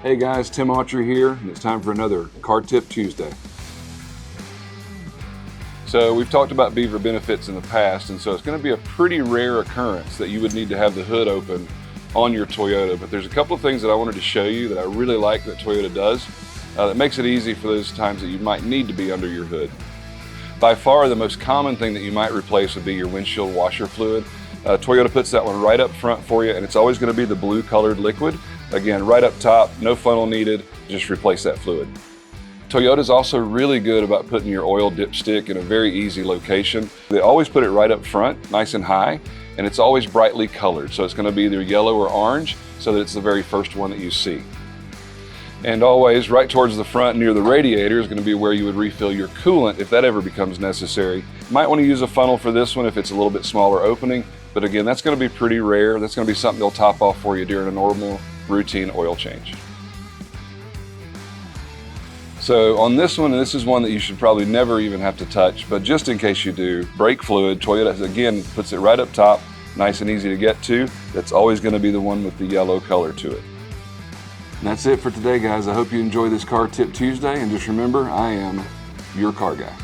Hey guys, Tim Autry here, and it's time for another Car Tip Tuesday. So we've talked about Beaver benefits in the past, and so it's going to be a pretty rare occurrence that you would need to have the hood open on your Toyota, but there's a couple of things that I wanted to show you that I really like that Toyota does that makes it easy for those times that you might need to be under your hood. By far the most common thing that you might replace would be your windshield washer fluid. Toyota puts that one right up front for you, and it's always going to be the blue colored liquid. Again, right up top, no funnel needed, just replace that fluid. Toyota's also really good about putting your oil dipstick in a very easy location. They always put it right up front, nice and high, and it's always brightly colored. So it's going to be either yellow or orange so that it's the very first one that you see. And always right towards the front near the radiator is going to be where you would refill your coolant if that ever becomes necessary. You might want to use a funnel for this one if it's a little bit smaller opening, but again, that's going to be pretty rare. That's going to be something they'll top off for you during a normal routine oil change. So on this one, and this is one that you should probably never even have to touch, but just in case you do, brake fluid, Toyota again puts it right up top, nice and easy to get to. That's always going to be the one with the yellow color to it. And that's it for today, guys. I hope you enjoy this Car Tip Tuesday, and just remember, I am your car guy.